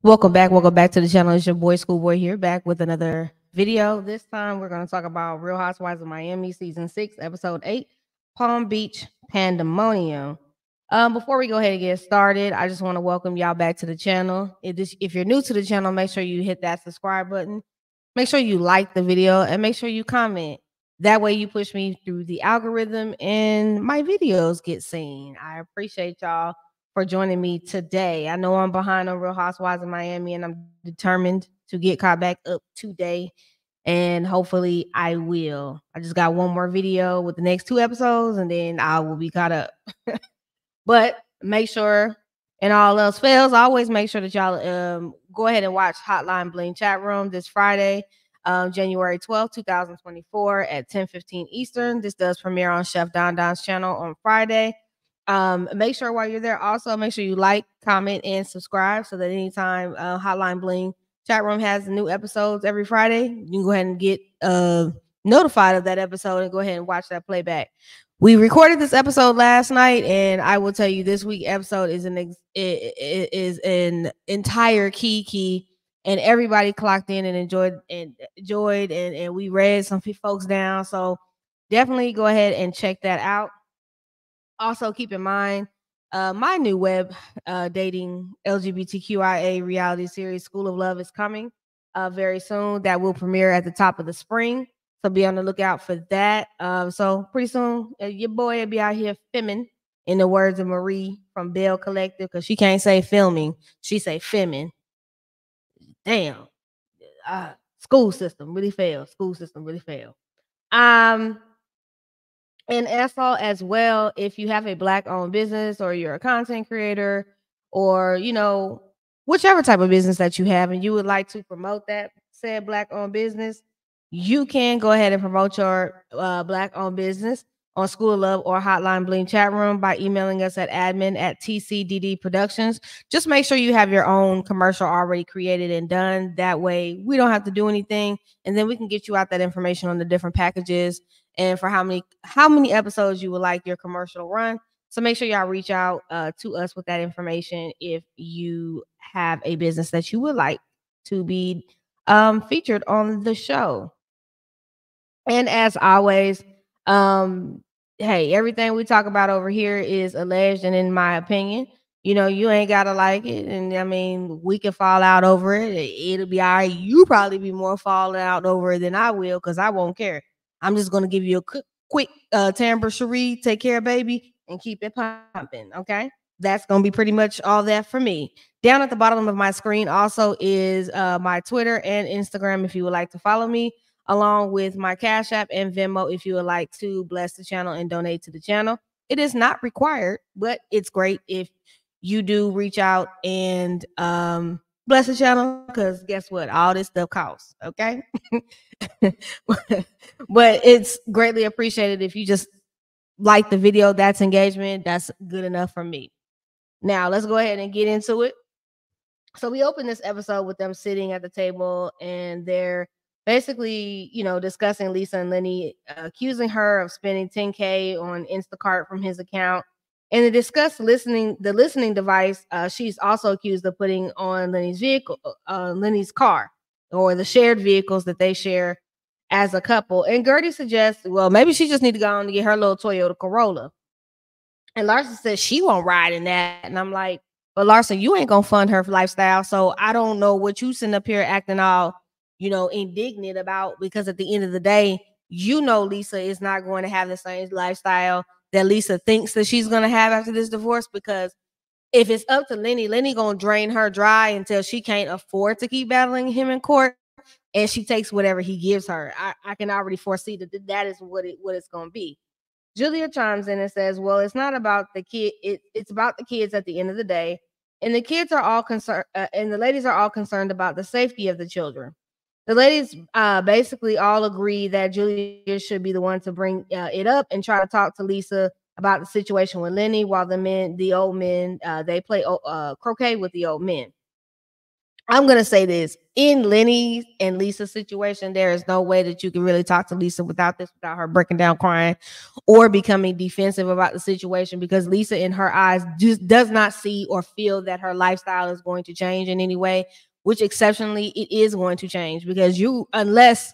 Welcome back to the channel. It's your boy Schoolboy here, back with another video. This time we're going to talk about Real Housewives of Miami season 6, episode 8, Palm Beach Pandemonium. Before we go ahead and get started, I just want to welcome y'all back to the channel. If you're new to the channel, make sure you hit that subscribe button. Make sure you like the video and make sure you comment. That way you push me through the algorithm and my videos get seen. I appreciate y'all for joining me today. I know I'm behind on Real Housewives of Miami and I'm determined to get caught back up today. And hopefully I will. I just got one more video with the next 2 episodes and then I will be caught up. But make sure, and all else fails, always make sure that y'all go ahead and watch Hotline Bling Chat Room this Friday, January 12th, 2024 at 10:15 Eastern. This does premiere on Chef Don Don's channel on Friday. Make sure while you're there, also make sure you like, comment, and subscribe so that anytime Hotline Bling Chat Room has new episodes every Friday, you can go ahead and get notified of that episode and go ahead and watch that playback. We recorded this episode last night, and I will tell you this week's episode is an entire key, and everybody clocked in and enjoyed, and we read some folks down. So definitely go ahead and check that out. Also, keep in mind, my new web dating LGBTQIA reality series, School of Love, is coming very soon. That will premiere at the top of the spring. So be on the lookout for that. So pretty soon, your boy will be out here filming, in the words of Marie from Bell Collective, because she can't say filming. She say filming. Damn. School system really failed. And also, as well, if you have a Black-owned business or you're a content creator or, whichever type of business that you have and you would like to promote that said Black-owned business, you can go ahead and promote your Black-owned business on School of Love or Hotline Bling Chat Room by emailing us at admin@TCDD Productions. Just make sure you have your own commercial already created and done. That way we don't have to do anything, and then we can get you out that information on the different packages and for how many episodes you would like your commercial to run. So make sure y'all reach out to us with that information if you have a business that you would like to be featured on the show. And as always, hey, everything we talk about over here is alleged, and in my opinion, you ain't gotta like it. And I mean, we can fall out over it. It'll be all right. You probably be more falling out over it than I will, because I won't care. I'm just gonna give you a quick timbre cherie, take care, baby, and keep it pumping. Okay. That's gonna be pretty much all that for me. Down at the bottom of my screen also is my Twitter and Instagram if you would like to follow me, along with my Cash App and Venmo if you would like to bless the channel and donate to the channel. It is not required, but it's great if you do reach out and bless the channel, because guess what? All this stuff costs, okay? But it's greatly appreciated if you just like the video. That's engagement. That's good enough for me. Now, let's go ahead and get into it. So we open this episode with them sitting at the table, and they're basically, discussing Lisa and Lenny, accusing her of spending $10K on Instacart from his account. And they discuss the listening device. She's also accused of putting on Lenny's car, or the shared vehicles that they share as a couple. And Gertie suggests, well, maybe she just need to go on and get her little Toyota Corolla. And Larson says she won't ride in that. And I'm like, but Larson, you ain't gonna fund her lifestyle. So I don't know what you sitting up here acting all, indignant about, because at the end of the day, Lisa is not going to have the same lifestyle that Lisa thinks that she's gonna have after this divorce. Because if it's up to Lenny gonna drain her dry until she can't afford to keep battling him in court, and she takes whatever he gives her. I can already foresee that is what it's gonna be. Julia chimes in and says, well, it's not about the kid. It's about the kids at the end of the day. And the kids are all concerned, and the ladies are all concerned about the safety of the children. The ladies basically all agree that Julia should be the one to bring it up and try to talk to Lisa about the situation with Lenny, while the old men, they play croquet with the old men. I'm gonna say this. In Lenny and Lisa's situation, there is no way that you can really talk to Lisa without her breaking down crying or becoming defensive about the situation, because Lisa in her eyes just does not see or feel that her lifestyle is going to change in any way, which exceptionally it is going to change, because you unless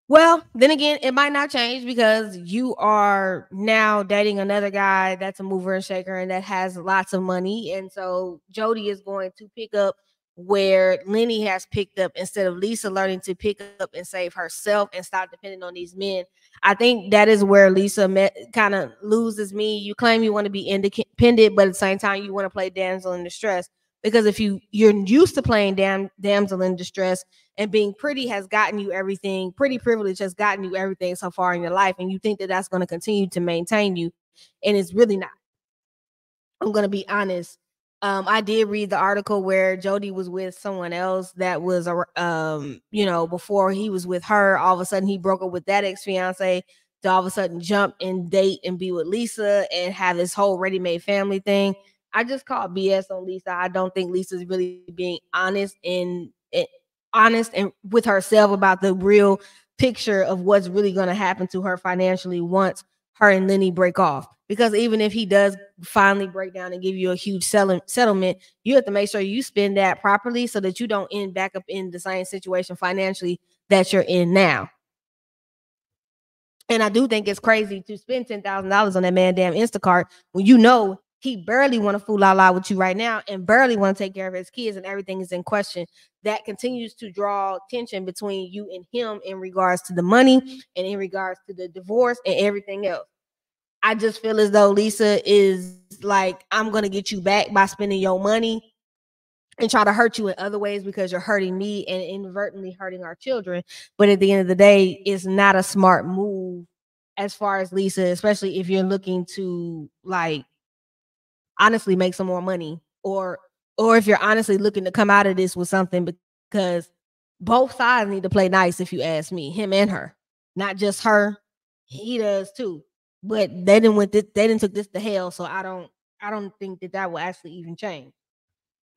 well, then again, it might not change because you are now dating another guy that's a mover and shaker and that has lots of money. And so Jody is going to pick up where Lenny has picked up, instead of Lisa learning to pick up and save herself and stop depending on these men. I think that is where Lisa kind of loses me. You claim you want to be independent, but at the same time, you want to play damsel in distress. Because if you're used to playing damsel in distress, and being pretty has gotten you everything, pretty privilege has gotten you everything so far in your life, and you think that that's going to continue to maintain you, and it's really not. I'm going to be honest. I did read the article where Jody was with someone else that was, before he was with her, all of a sudden he broke up with that ex-fiance to all of a sudden jump and date and be with Lisa and have this whole ready-made family thing. I just call BS on Lisa. I don't think Lisa's really being honest and with herself about the real picture of what's really going to happen to her financially once her and Lenny break off. Because even if he does finally break down and give you a huge settlement, you have to make sure you spend that properly so that you don't end back up in the same situation financially that you're in now. And I do think it's crazy to spend $10,000 on that man damn Instacart when you know he barely want to fool la la with you right now and barely want to take care of his kids, and everything is in question. That continues to draw tension between you and him in regards to the money and in regards to the divorce and everything else. I just feel as though Lisa is like, I'm going to get you back by spending your money and try to hurt you in other ways because you're hurting me and inadvertently hurting our children. But at the end of the day, it's not a smart move as far as Lisa, especially if you're looking to like honestly make some more money, or if you're honestly looking to come out of this with something, because both sides need to play nice, if you ask me, him and her, not just her. He does too, but they didn't took this to hell, so I don't think that will actually even change.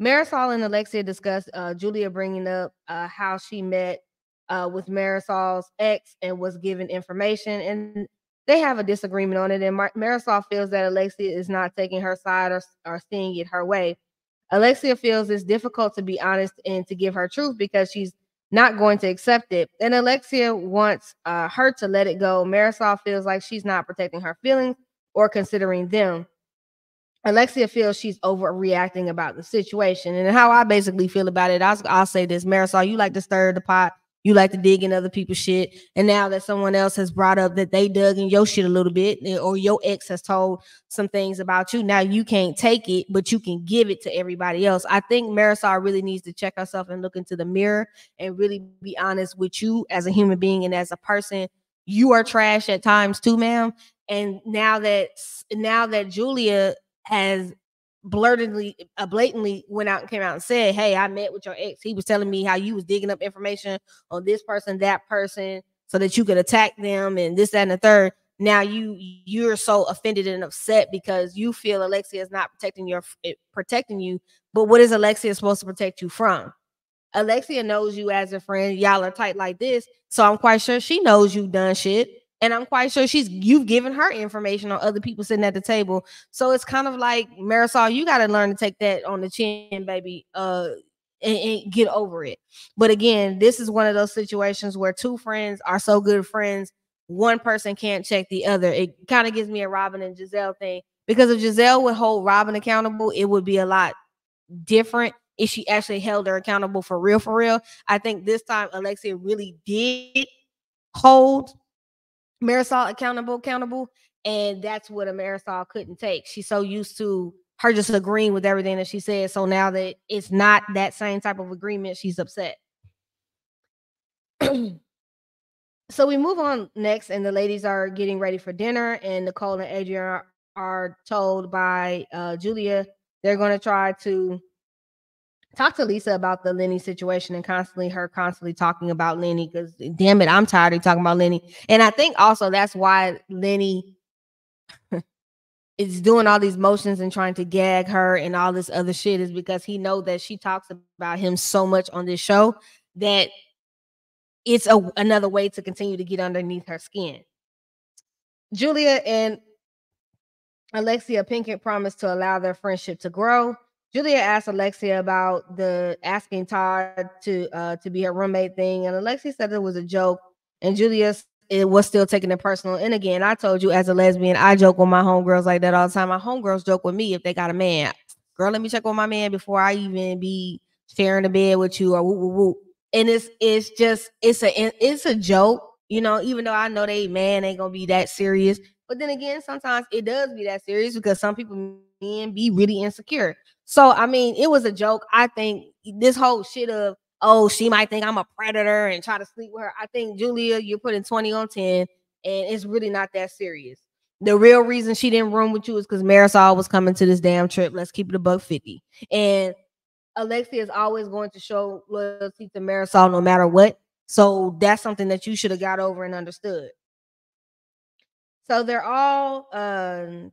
Marisol and Alexia discussed Julia bringing up how she met with Marisol's ex and was given information, and they have a disagreement on it. And Marisol feels that Alexia is not taking her side or seeing it her way. Alexia feels it's difficult to be honest and to give her truth because she's not going to accept it. And Alexia wants her to let it go. Marisol feels like she's not protecting her feelings or considering them. Alexia feels she's overreacting about the situation. And how I basically feel about it, I'll say this: Marisol, you like to stir the pot. You like to dig in other people's shit. And now that someone else has brought up that they dug in your shit a little bit, or your ex has told some things about you, now you can't take it, but you can give it to everybody else. I think Marisol really needs to check herself and look into the mirror and really be honest with you as a human being and as a person. You are trash at times too, ma'am. And now that Julia has blatantly went out and came out and said, "Hey, I met with your ex. He was telling me how you was digging up information on this person, that person, so that you could attack them and this, that, and the third." Now you're so offended and upset because you feel Alexia is not protecting you. But what is Alexia supposed to protect you from? Alexia knows you as a friend. Y'all are tight like this. So I'm quite sure she knows you've done shit. And I'm quite sure you've given her information on other people sitting at the table. So it's kind of like, Marisol, you got to learn to take that on the chin, baby, and get over it. But again, this is one of those situations where two friends are so good friends, one person can't check the other. It kind of gives me a Robin and Giselle thing, because if Giselle would hold Robin accountable, it would be a lot different if she actually held her accountable for real, for real. I think this time Alexia really did hold Marisol accountable, and that's what a Marisol couldn't take. She's so used to her just agreeing with everything that she said. So now that it's not that same type of agreement, she's upset. So we move on next, and the ladies are getting ready for dinner, and Nicole and Adrian are told by Julia they're going to try to talk to Lisa about the Lenny situation, and constantly talking about Lenny, because damn it, I'm tired of talking about Lenny. And I think also that's why Lenny is doing all these motions and trying to gag her and all this other shit is because he know that she talks about him so much on this show that it's another way to continue to get underneath her skin. Julia and Alexia Pinkett promised to allow their friendship to grow. Julia asked Alexia about the asking Todd to be her roommate thing, and Alexia said it was a joke, and Julia it was still taking it personal. And again, I told you as a lesbian, I joke with my homegirls like that all the time. My homegirls joke with me if they got a man. Girl, let me check with my man before I even be sharing the bed with you or woo woo woo. And it's a joke, you know. Even though I know they man ain't gonna be that serious, but then again, sometimes it does be that serious because some people men be really insecure. So I mean, it was a joke. I think this whole shit of oh, she might think I'm a predator and try to sleep with her. I think Julia, you're putting 20 on 10, and it's really not that serious. The real reason she didn't room with you is because Marisol was coming to this damn trip. Let's keep it $150. And Alexia is always going to show loyalty to Marisol no matter what. So that's something that you should have got over and understood. So they're all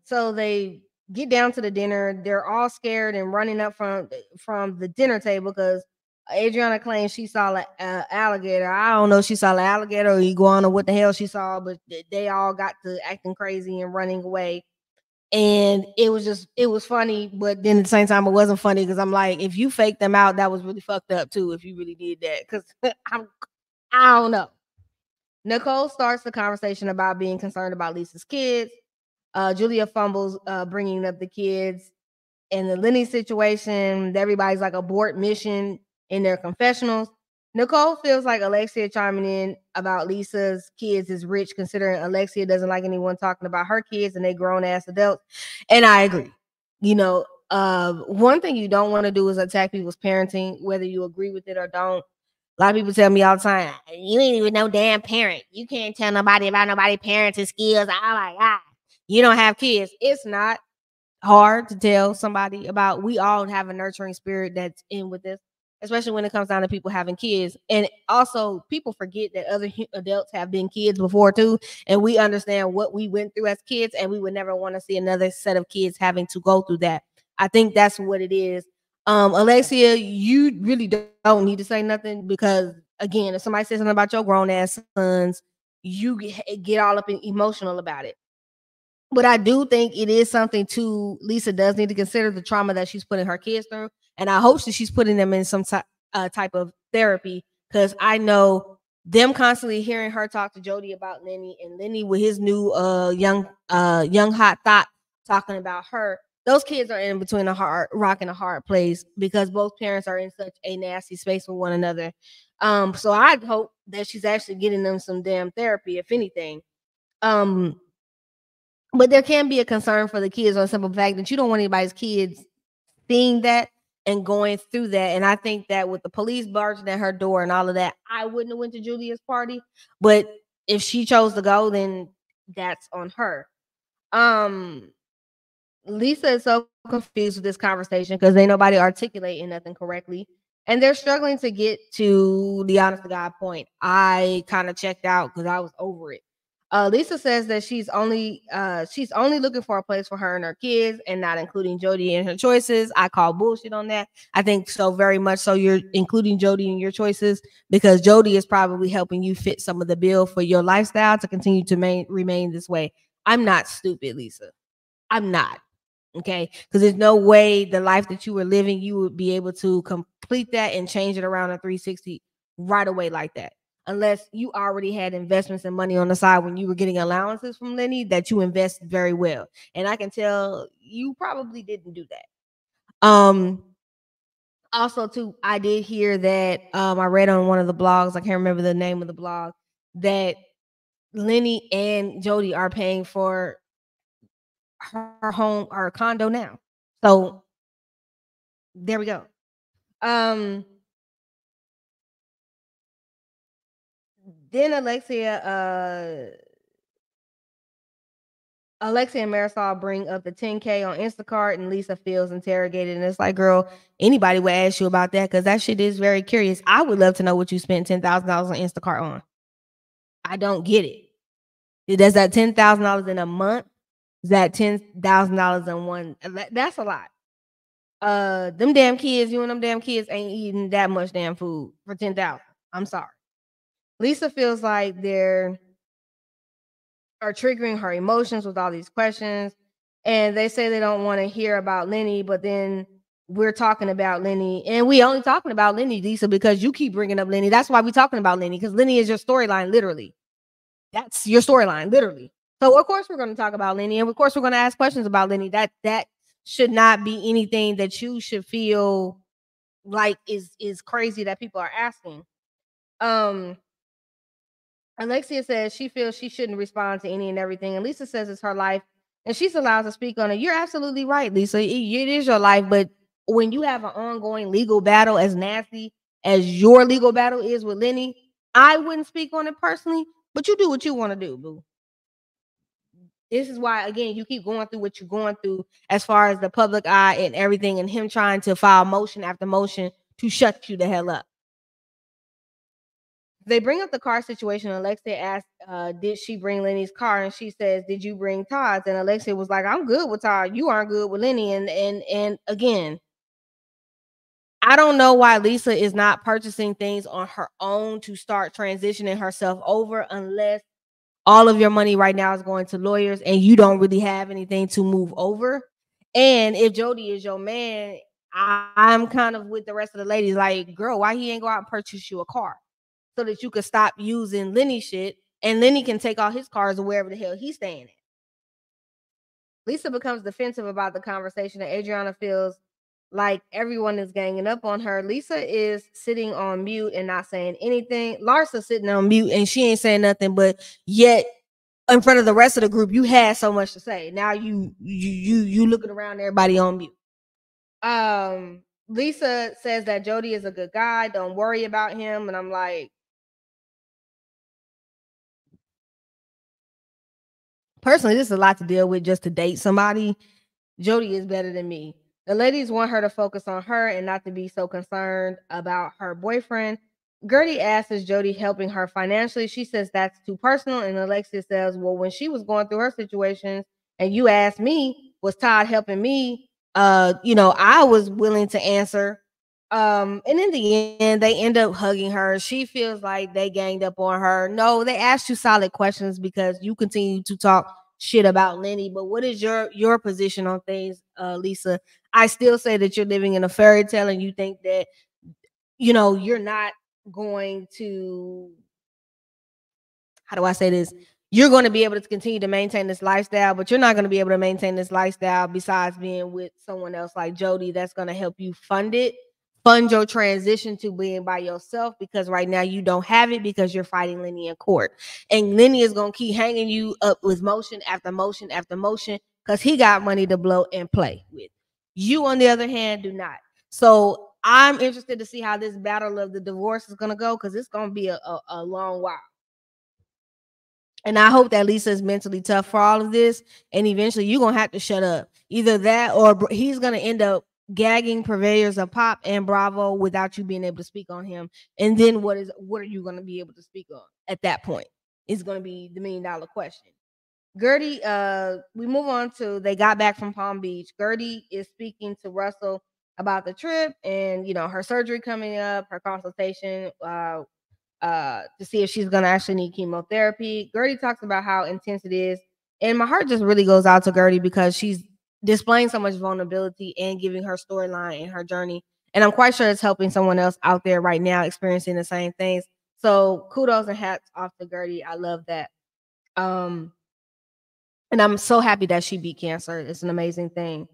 so they get down to the dinner. They're all scared and running up from the dinner table because Adriana claims she saw an alligator. I don't know if she saw an alligator or iguana, what the hell she saw, but they all got to acting crazy and running away. And it was funny, but then at the same time, it wasn't funny because I'm like, if you faked them out, that was really fucked up too. If you really did that, because I don't know. Nicole starts the conversation about being concerned about Lisa's kids. Julia fumbles bringing up the kids. In the Lenny situation, everybody's like abort mission in their confessionals. Nicole feels like Alexia chiming in about Lisa's kids is rich, considering Alexia doesn't like anyone talking about her kids and they grown ass adults. And I agree. You know, one thing you don't want to do is attack people's parenting, whether you agree with it or don't. A lot of people tell me all the time, you ain't even no damn parent. You can't tell nobody about nobody parenting skills. I'm like, you don't have kids. It's not hard to tell somebody about. We all have a nurturing spirit that's in with this, especially when it comes down to people having kids. And also, people forget that other adults have been kids before too, and we understand what we went through as kids, and we would never want to see another set of kids having to go through that. I think that's what it is. Alexia, you really don't need to say nothing because again, if somebody says something about your grown ass sons, you get all up and emotional about it. But I do think it is something to Lisa does need to consider the trauma that she's putting her kids through, and I hope that she's putting them in some type of therapy because I know them constantly hearing her talk to Jody about Lenny and Lenny with his new young hot thought talking about her. Those kids are in between a hard rock and a hard place because both parents are in such a nasty space with one another. So I hope that she's actually getting them some damn therapy, if anything. Um, but there can be a concern for the kids on the simple fact that you don't want anybody's kids seeing that and going through that. And I think that with the police barging at her door and all of that, I wouldn't have went to Julia's party. But if she chose to go, then that's on her. Um, Lisa is so confused with this conversation because ain't nobody articulating nothing correctly. And they're struggling to get to the honest to God point. I kind of checked out because I was over it. Lisa says that she's only looking for a place for her and her kids and not including Jody in her choices. I call bullshit on that. I think so very much so you're including Jody in your choices because Jody is probably helping you fit some of the bill for your lifestyle to continue to remain this way. I'm not stupid, Lisa. I'm not. Okay, because there's no way the life that you were living, you would be able to complete that and change it around a 360 right away like that. Unless you already had investments and money on the side when you were getting allowances from Lenny that you invested very well. And I can tell you probably didn't do that. Also, too, I did hear that I read on one of the blogs, I can't remember the name of the blog, that Lenny and Jody are paying for her home or condo now. So there we go. Um then Alexia and Marisol bring up the 10K on Instacart and Lisa feels interrogated. And it's like, girl, anybody would ask you about that because that shit is very curious. I would love to know what you spent $10,000 on Instacart on. I don't get it. Does that $10,000 in a month? Is that $10,000 in one? That's a lot. Them damn kids, you and them damn kids ain't eating that much damn food for 10,000. I'm sorry. Lisa feels like they're are triggering her emotions with all these questions. And they say they don't want to hear about Lenny, but then we're talking about Lenny, and we only talking about Lenny, Lisa, because you keep bringing up Lenny. That's why we're talking about Lenny, because Lenny is your storyline, literally. That's your storyline, literally. So of course we're going to talk about Lenny, and of course we're going to ask questions about Lenny. That should not be anything that you should feel like is crazy that people are asking. Um, Alexia says she feels she shouldn't respond to any and everything. And Lisa says it's her life and she's allowed to speak on it. You're absolutely right, Lisa. It is your life. But when you have an ongoing legal battle as nasty as your legal battle is with Lenny, I wouldn't speak on it personally, but you do what you want to do, boo. This is why, again, you keep going through what you're going through as far as the public eye and everything, and him trying to file motion after motion to shut you the hell up. They bring up the car situation. Alexia asked, did she bring Lenny's car? And she says, did you bring Todd's? And Alexia was like, I'm good with Todd. You aren't good with Lenny. And again, I don't know why Lisa is not purchasing things on her own to start transitioning herself over, unless all of your money right now is going to lawyers and you don't really have anything to move over. And if Jody is your man, I'm kind of with the rest of the ladies like, girl, why he ain't go out and purchase you a car so that you could stop using Lenny shit and Lenny can take all his cars wherever the hell he's staying at. Lisa becomes defensive about the conversation, and Adriana feels like everyone is ganging up on her. Lisa is sitting on mute and not saying anything. Larsa's sitting on mute and she ain't saying nothing, but yet in front of the rest of the group, you had so much to say. Now you looking around, everybody on mute. Lisa says that Jody is a good guy. Don't worry about him. And I'm like, personally, this is a lot to deal with just to date somebody. Jody is better than me. The ladies want her to focus on her and not to be so concerned about her boyfriend. Gertie asks, is Jody helping her financially? She says that's too personal. And Alexia says, well, when she was going through her situations and you asked me, was Todd helping me? I was willing to answer. And in the end, they end up hugging her. She feels like they ganged up on her. No, they asked you solid questions because you continue to talk shit about Lenny. But what is your position on things, Lisa? I still say that you're living in a fairy tale and you think that, you're not going to, how do I say this? You're going to be able to continue to maintain this lifestyle, but you're not going to be able to maintain this lifestyle besides being with someone else like Jody that's going to help you fund your transition to being by yourself, because right now you don't have it because you're fighting Lenny in court. And Lenny is going to keep hanging you up with motion after motion after motion because he got money to blow and play with. You, on the other hand, do not. So I'm interested to see how this battle of the divorce is going to go, because it's going to be a long while. And I hope that Lisa is mentally tough for all of this. And eventually you're going to have to shut up. Either that or he's going to end up gagging purveyors of Pop and Bravo without you being able to speak on him. And then what are you going to be able to speak on at that point? It's going to be the $1 million question. Gertie, we move on to, they got back from Palm Beach. Gertie is speaking to Russell about the trip and, her surgery coming up, her consultation, to see if she's going to actually need chemotherapy. Gertie talks about how intense it is. And my heart just really goes out to Gertie because she's displaying so much vulnerability and giving her storyline and her journey. And I'm quite sure it's helping someone else out there right now experiencing the same things. So kudos and hats off to Gertie. I love that. And I'm so happy that she beat cancer. It's an amazing thing.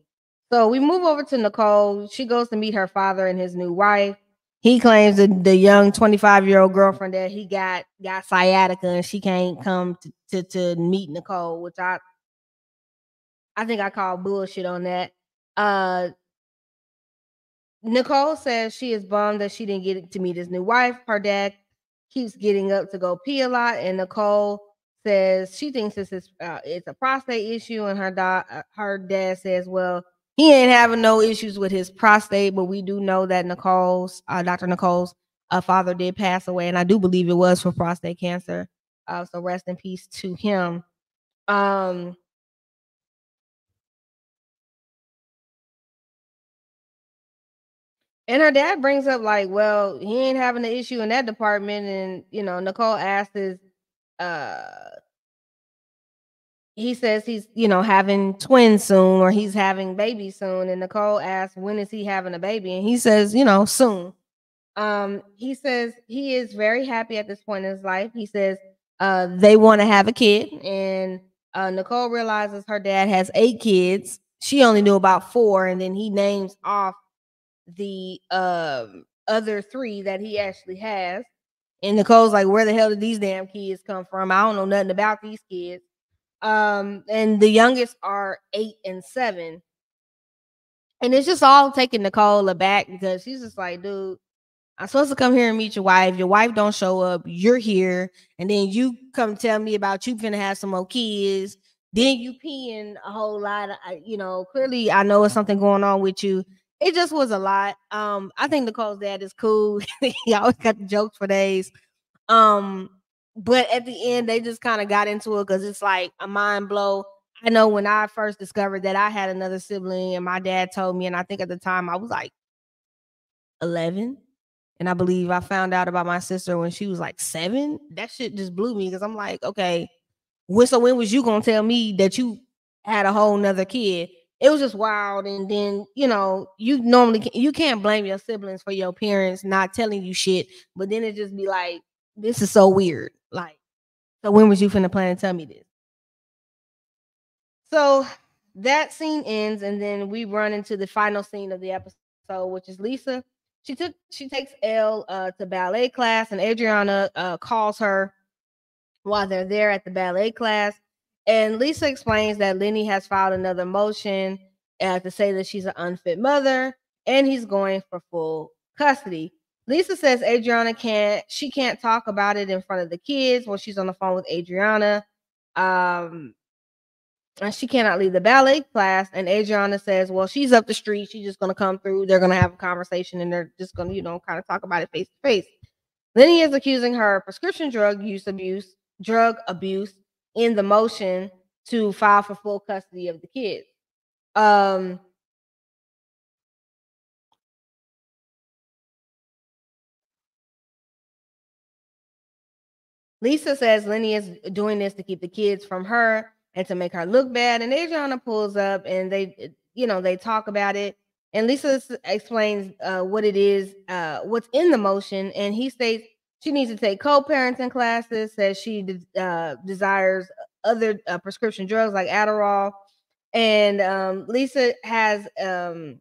So we move over to Nicole. She goes to meet her father and his new wife. He claims that the young 25-year-old girlfriend that he got sciatica and she can't come to meet Nicole, which I think I call bullshit on that. Nicole says she is bummed that she didn't get to meet his new wife. Her dad keeps getting up to go pee a lot, and Nicole says she thinks it's a prostate issue, and her dad says, well, he ain't having no issues with his prostate, but we do know that Dr. Nicole's father did pass away, and I do believe it was for prostate cancer. So rest in peace to him. And her dad brings up like, well, he ain't having an issue in that department. And, Nicole asks uh, he says he's, having twins soon, or he's having babies soon. And Nicole asks, when is he having a baby? And he says, soon. He says he is very happy at this point in his life. He says they want to have a kid. And Nicole realizes her dad has 8 kids. She only knew about 4. And then he names off the other 3 that he actually has. And Nicole's like, where the hell did these damn kids come from? I don't know nothing about these kids. And the youngest are 8 and 7. And it's just all taking Nicole aback because she's just like, dude, I'm supposed to come here and meet your wife. Your wife don't show up. You're here. And then you come tell me about you finna have some more kids. Then you peeing a whole lot. Clearly I know it's something going on with you. It just was a lot. I think Nicole's dad is cool. He always got the jokes for days. But at the end, they just kind of got into it because it's like a mind blow. I know when I first discovered that I had another sibling, and my dad told me, and I think at the time I was like 11. And I believe I found out about my sister when she was like 7. That shit just blew me because I'm like, okay, when was you gonna tell me that you had a whole nother kid? It was just wild. And then, you normally you can't blame your siblings for your parents not telling you shit, but then it just be like, this is so weird. Like, so when was you finna plan to tell me this? So that scene ends, and then we run into the final scene of the episode, which is Lisa. She takes Elle to ballet class, and Adriana calls her while they're there at the ballet class. And Lisa explains that Lenny has filed another motion to say that she's an unfit mother, and he's going for full custody. Lisa says Adriana can't talk about it in front of the kids when she's on the phone with Adriana. And she cannot leave the ballet class. And Adriana says, well, she's up the street. She's just going to come through. They're going to have a conversation, and they're just going to, kind of talk about it face to face. Lenny is accusing her of prescription drug abuse in the motion to file for full custody of the kids. Lisa says Lenny is doing this to keep the kids from her and to make her look bad. And Adriana pulls up, and they talk about it. And Lisa explains what it is, what's in the motion. And he states she needs to take co-parenting classes, says she desires other prescription drugs like Adderall. And Lisa actually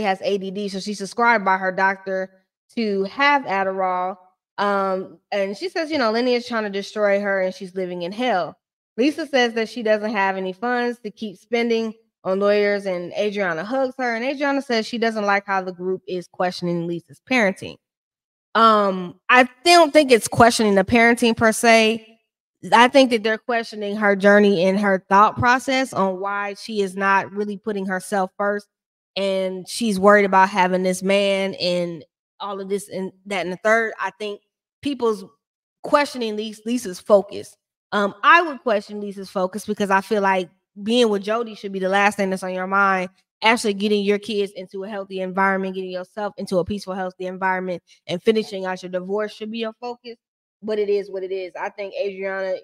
has ADD, so she's prescribed by her doctor to have Adderall. And she says, Lenny is trying to destroy her, and she's living in hell. Lisa says that she doesn't have any funds to keep spending on lawyers, and Adriana hugs her. And Adriana says she doesn't like how the group is questioning Lisa's parenting. I don't think it's questioning the parenting per se. I think that they're questioning her journey and her thought process on why she is not really putting herself first, and she's worried about having this man and all of this and that and the third. I think people's questioning Lisa's focus. I would question Lisa's focus because I feel like being with Jody should be the last thing that's on your mind. Actually getting your kids into a healthy environment, getting yourself into a peaceful, healthy environment, and finishing out your divorce should be your focus. But it is what it is. I think Adriana,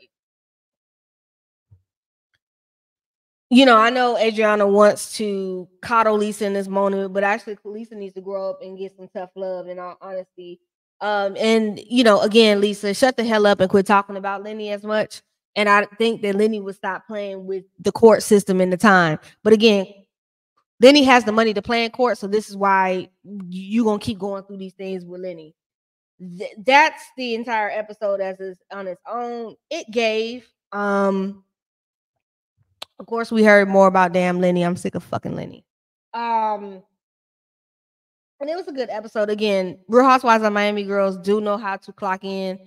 I know Adriana wants to coddle Lisa in this moment, but actually Lisa needs to grow up and get some tough love, in all honesty. And again, Lisa, shut the hell up and quit talking about Lenny as much. And I think that Lenny would stop playing with the court system in the time. But again, Lenny has the money to play in court, so this is why you're gonna keep going through these things with Lenny. That's the entire episode as is on its own. It gave. Of course, we heard more about damn Lenny. I'm sick of fucking Lenny. And it was a good episode. Again, Real Housewives of Miami girls do know how to clock in,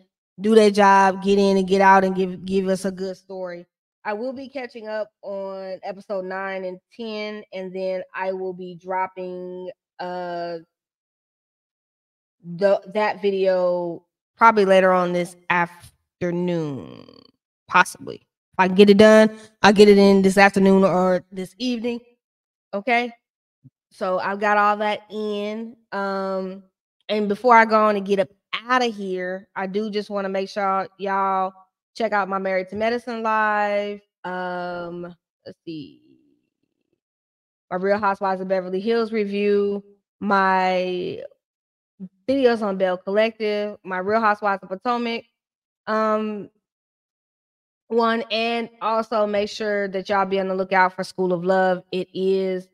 do their job, get in and get out, and give us a good story. I will be catching up on episode 9 and 10, and then I will be dropping that video probably later on this afternoon, possibly. If I can get it done, I'll get it in this afternoon or this evening. Okay. So I've got all that in. And before I go on and get up out of here, I do just want to make sure y'all check out my Married to Medicine live. Let's see, my Real Housewives of Beverly Hills review, my videos on Bell Collective, my Real Housewives of Potomac one, and also make sure that y'all be on the lookout for School of Love. It is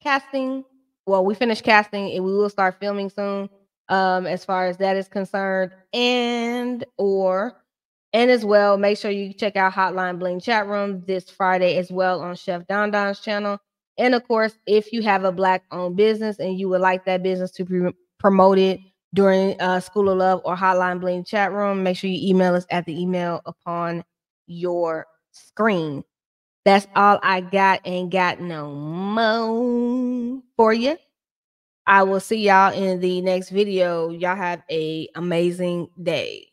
casting. Well, we finished casting and we will start filming soon. As far as that is concerned, and as well, make sure you check out Hotline Bling chat room this Friday as well on Chef Don Don's channel. And of course, if you have a Black-owned business and you would like that business to be promoted during School of Love or Hotline Bling chat room, make sure you email us at the email upon your screen. That's all I got. Ain't got no more for you. I will see y'all in the next video. Y'all have an amazing day.